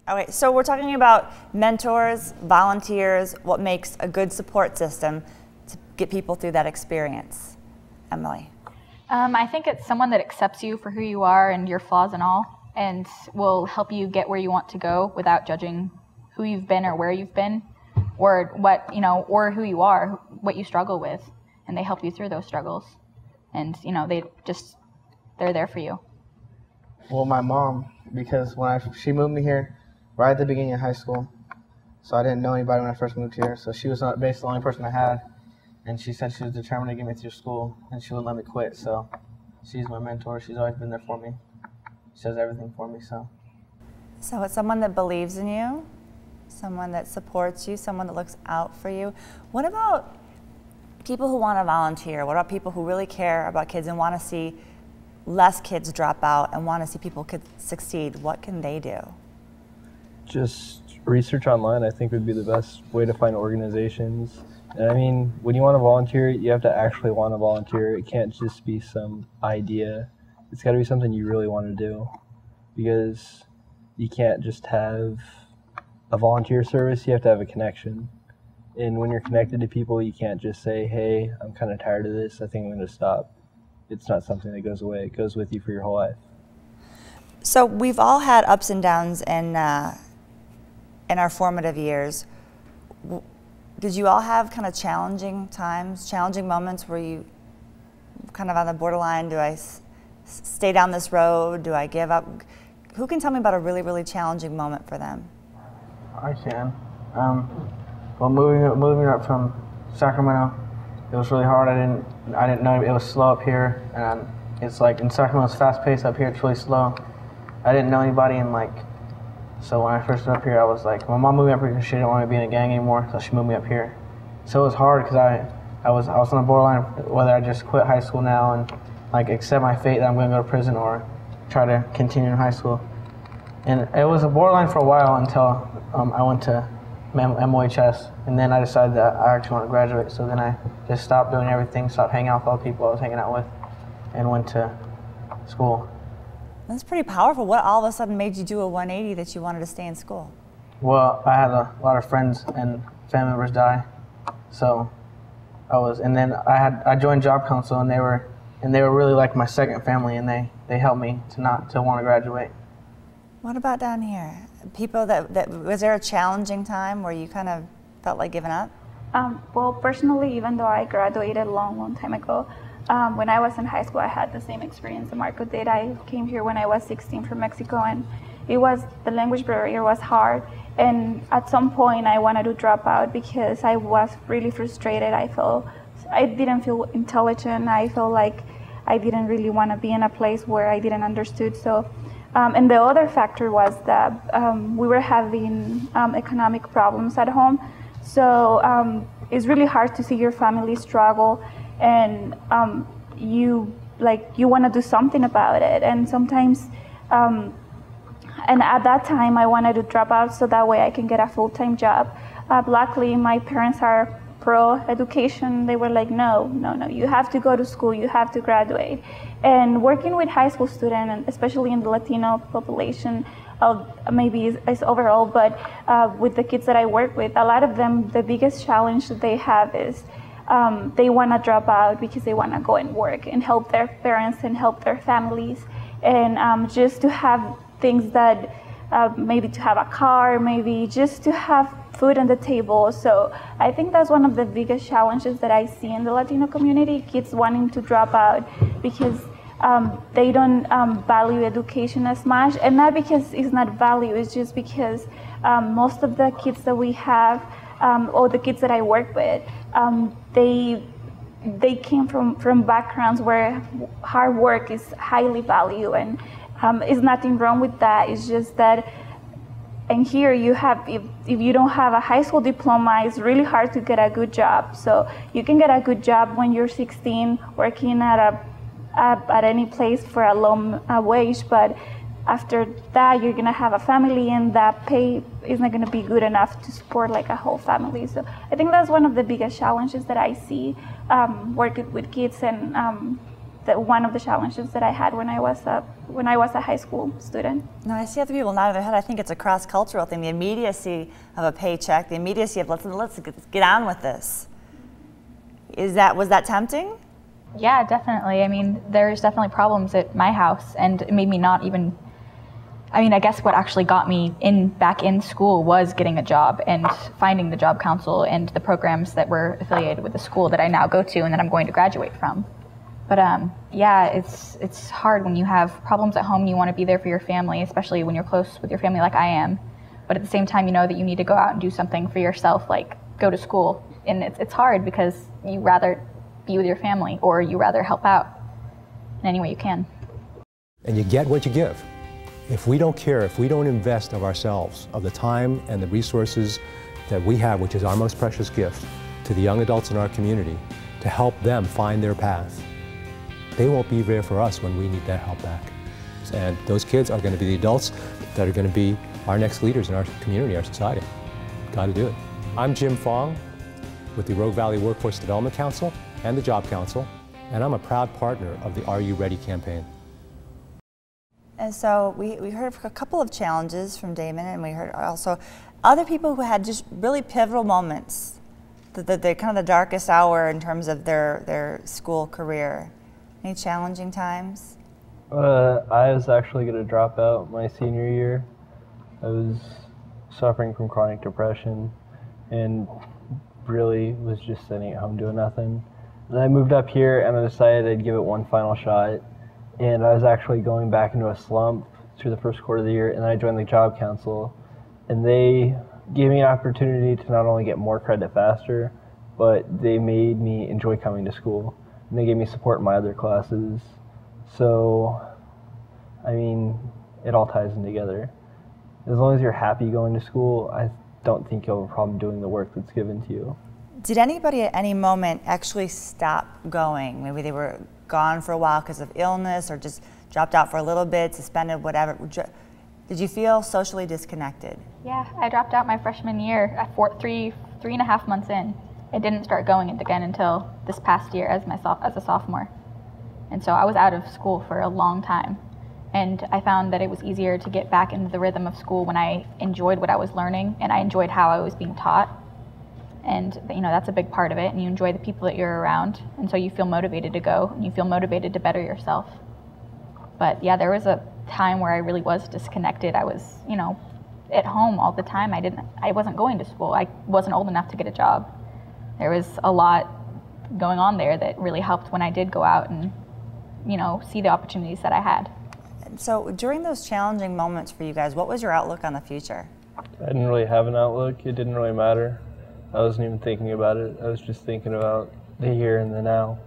Okay, so we're talking about mentors, volunteers, what makes a good support system to get people through that experience. Emily. I think it's someone that accepts you for who you are and your flaws and all, and will help you get where you want to go without judging who you've been or where you've been, or what, or who you are, what you struggle with, and they help you through those struggles. And, they're there for you. Well, my mom, because she moved me here right at the beginning of high school, so I didn't know anybody when I first moved here, so she was basically the only person I had, and she said she was determined to get me through school, and she wouldn't let me quit, so she's my mentor. She's always been there for me. She does everything for me, so. So it's someone that believes in you, someone that supports you, someone that looks out for you. What about people who want to volunteer? What about people who really care about kids and want to see less kids drop out and want to see people succeed? What can they do? Just research online, I think, would be the best way to find organizations. And I mean, when you want to volunteer, you have to actually want to volunteer. It can't just be some idea. It's got to be something you really want to do, because you can't just have a volunteer service. You have to have a connection. And when you're connected to people, you can't just say, hey, I'm kind of tired of this, I think I'm going to stop. It's not something that goes away. It goes with you for your whole life. So we've all had ups and downs in our formative years. Did you all have kind of challenging times, challenging moments where you kind of on the borderline, do I stay down this road, do I give up? Who can tell me about a really, really challenging moment for them? I can. Well, moving up from Sacramento, it was really hard. I didn't know it was slow up here, and it's like in Sacramento it's fast paced. Up here it's really slow. I didn't know anybody, and so when I first moved up here, I was like, my mom moved me up here because she didn't want me to be in a gang anymore, so she moved me up here. So it was hard because I was on the borderline whether I just quit high school now and accept my fate that I'm going to go to prison or try to continue in high school. And it was a borderline for a while until I went to MOHS, and then I decided that I actually want to graduate. So then I just stopped doing everything, stopped hanging out with all the people I was hanging out with, and went to school. That's pretty powerful. What all of a sudden made you do a 180 that you wanted to stay in school? Well, I had a lot of friends and family members die, so and then I joined Job Council, and they were really like my second family, and they helped me to want to graduate. What about down here? People was there a challenging time where you kind of felt like giving up? Well, personally, even though I graduated a long time ago, when I was in high school, I had the same experience that Marco did. I came here when I was 16 from Mexico, and the language barrier was hard. And at some point, I wanted to drop out because I was really frustrated. I didn't feel intelligent. I felt like I didn't really want to be in a place where I didn't understood. So. And the other factor was that we were having economic problems at home. So it's really hard to see your family struggle, and you want to do something about it. And sometimes, and at that time, I wanted to drop out so that way I can get a full-time job. Luckily, my parents are pro-education. They were like, no, you have to go to school, you have to graduate. And working with high school students, and especially in the Latino population, maybe is overall, but with the kids that I work with, a lot of them, the biggest challenge that they have is they want to drop out because they want to go and work and help their parents and help their families, and just to have things that maybe to have a car, maybe just to have food on the table. So I think that's one of the biggest challenges that I see in the Latino community, kids wanting to drop out because they don't value education as much, and not because it's not value, it's just because most of the kids that we have, or the kids that I work with, they came from backgrounds where hard work is highly valued, and it's nothing wrong with that. It's just that, and here you have, if you don't have a high school diploma, it's really hard to get a good job. So you can get a good job when you're 16, working at any place for a low wage, but after that you're gonna have a family, and that pay is not gonna be good enough to support like a whole family. So I think that's one of the biggest challenges that I see working with kids, and one of the challenges that I had when I was a high school student. No, I see other people nodding their head. I think it's a cross-cultural thing. The immediacy of a paycheck, the immediacy of let's get on with this. Was that tempting? Yeah, definitely. I mean, there's definitely problems at my house, and it made me not even. I mean, I guess what actually got me back in school was getting a job and finding the job council and the programs that were affiliated with the school that I now go to and that I'm going to graduate from. But yeah, it's hard when you have problems at home and you want to be there for your family, especially when you're close with your family like I am. But at the same time, you know that you need to go out and do something for yourself, like go to school. And it's hard because you rather be with your family or you rather help out in any way you can. And you get what you give. If we don't care, if we don't invest of ourselves, of the time and the resources that we have, which is our most precious gift, to the young adults in our community, to help them find their path, they won't be there for us when we need that help back. And those kids are going to be the adults that are going to be our next leaders in our community, our society. Got to do it. I'm Jim Fong with the Rogue Valley Workforce Development Council and the Job Council, and I'm a proud partner of the Are You Ready campaign. And so we heard a couple of challenges from Damon, and we heard also other people who had just really pivotal moments, the kind of the darkest hour in terms of their school career. Any challenging times? I was actually going to drop out my senior year. I was suffering from chronic depression and really was just sitting at home doing nothing. And I moved up here and I decided I'd give it one final shot. And I was actually going back into a slump through the first quarter of the year, and then I joined the Job Council. And they gave me an opportunity to not only get more credit faster, but they made me enjoy coming to school. And they gave me support in my other classes. So, I mean, it all ties in together. As long as you're happy going to school, I don't think you'll have a problem doing the work that's given to you. Did anybody at any moment actually stop going? Maybe they were gone for a while because of illness or just dropped out for a little bit, suspended, whatever. Did you feel socially disconnected? Yeah, I dropped out my freshman year at 3.5 months in. I didn't start going again until this past year as a sophomore. And so I was out of school for a long time. And I found that it was easier to get back into the rhythm of school when I enjoyed what I was learning and I enjoyed how I was being taught. And you know, that's a big part of it, and you enjoy the people that you're around, and so you feel motivated to go, and you feel motivated to better yourself. But yeah, there was a time where I really was disconnected. I was, you know, at home all the time. I wasn't going to school. I wasn't old enough to get a job. There was a lot going on there that really helped when I did go out and, you know, see the opportunities that I had. So during those challenging moments for you guys, what was your outlook on the future? I didn't really have an outlook. It didn't really matter. I wasn't even thinking about it. I was just thinking about the here and the now.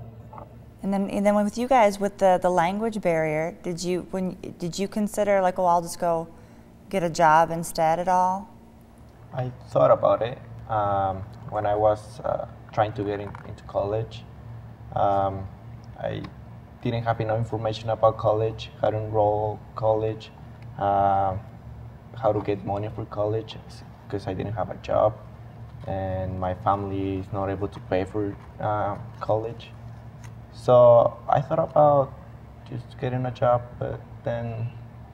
And then with you guys, with the language barrier, did you consider like, oh, I'll just go get a job instead at all? I thought about it when I was trying to get into college. I didn't have enough information about college, how to enroll college, how to get money for college, because I didn't have a job. And my family is not able to pay for college. So I thought about just getting a job, but then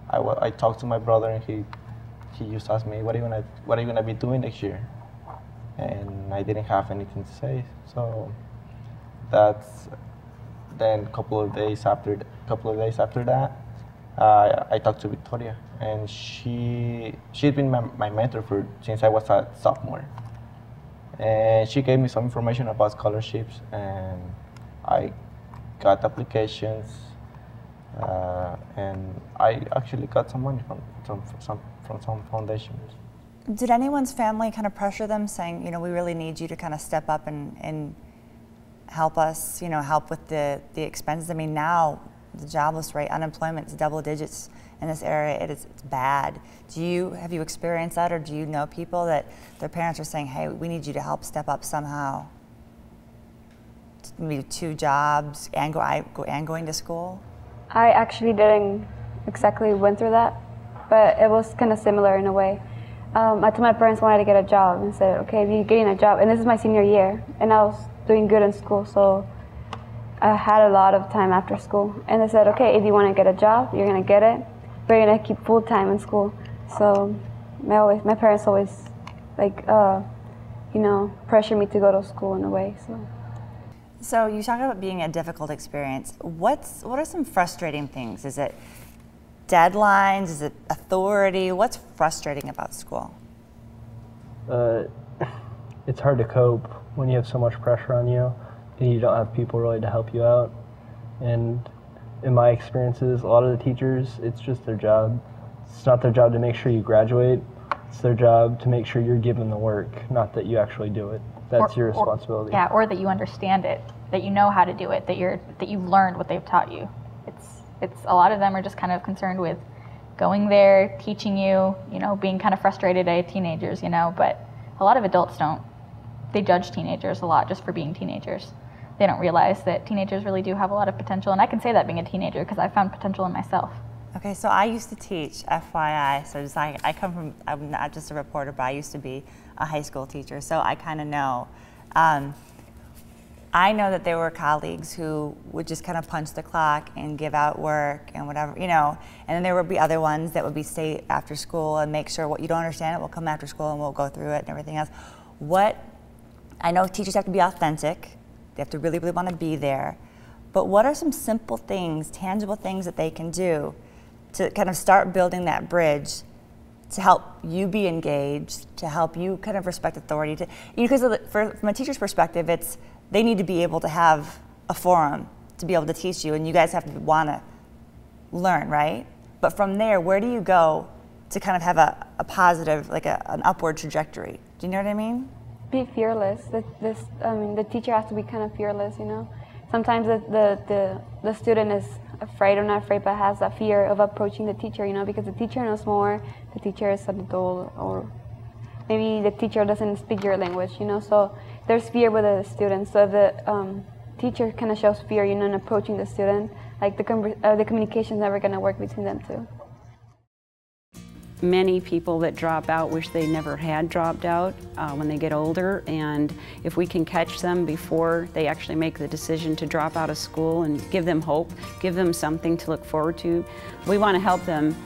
I talked to my brother, and he just asked me, what are you gonna be doing next year? And I didn't have anything to say. So then a couple of days after that, I talked to Victoria, and she'd been my mentor since I was a sophomore. And she gave me some information about scholarships, and I got applications, and I actually got some money from some foundations. Did anyone's family kind of pressure them, saying, you know, we really need you to kind of step up and help us, you know, help with the expenses? I mean, now the jobless rate, unemployment is double digits in this area. It's bad. Have you experienced that, or do you know people that their parents are saying, hey, we need you to help step up somehow? Maybe 2 jobs and going to school? I actually didn't exactly went through that, but it was kind of similar in a way. I told my parents I wanted to get a job and said, okay, if you're getting a job, and this is my senior year, and I was doing good in school, so I had a lot of time after school. And they said, okay, if you want to get a job, you're going to get it, but you're going to keep full time in school. So my parents always, like, you know, pressure me to go to school in a way. So you talk about being a difficult experience. What are some frustrating things? Is it deadlines? Is it authority? What's frustrating about school? It's hard to cope when you have so much pressure on you and you don't have people really to help you out. And in my experiences, a lot of the teachers, it's just their job. It's not their job to make sure you graduate. It's their job to make sure you're given the work, not that you actually do it. That's your responsibility. Or that you understand it, that you know how to do it, that you've learned what they've taught you. It's a lot of them are just kind of concerned with going there, teaching you, you know, being kind of frustrated at teenagers, you know, but a lot of adults don't. They judge teenagers a lot just for being teenagers. They don't realize that teenagers really do have a lot of potential, and I can say that being a teenager because I found potential in myself. Okay, so I used to teach, FYI, so just I come from, I'm not just a reporter, but I used to be a high school teacher, so I kind of know. I know that there were colleagues who would just kind of punch the clock and give out work and whatever, you know, and then there would be other ones that would be stay after school and make sure what you don't understand it, we'll come after school and we'll go through it and everything else. I know teachers have to be authentic, they have to really, really want to be there, but what are some simple things, tangible things that they can do to kind of start building that bridge to help you be engaged, to help you kind of respect authority? Because from a teacher's perspective, they need to be able to have a forum to be able to teach you, and you guys have to want to learn, right? But from there, where do you go to kind of have a positive, like an upward trajectory? Do you know what I mean? Be fearless. The teacher has to be kind of fearless, you know? Sometimes the student is afraid or not afraid, but has that fear of approaching the teacher, you know, because the teacher knows more, the teacher is an adult, or maybe the teacher doesn't speak your language, you know, so there's fear with the students. So if the teacher kind of shows fear, you know, in approaching the student, like the communication is never going to work between them two. Many people that drop out wish they never had dropped out when they get older, and if we can catch them before they actually make the decision to drop out of school and give them hope, give them something to look forward to, we want to help them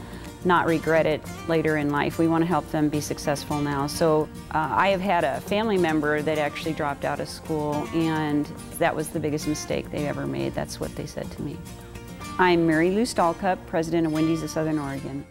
not regret it later in life. We want to help them be successful now. So I have had a family member that actually dropped out of school, and that was the biggest mistake they ever made. That's what they said to me. I'm Mary Lou Stahlcup, president of Wendy's of Southern Oregon.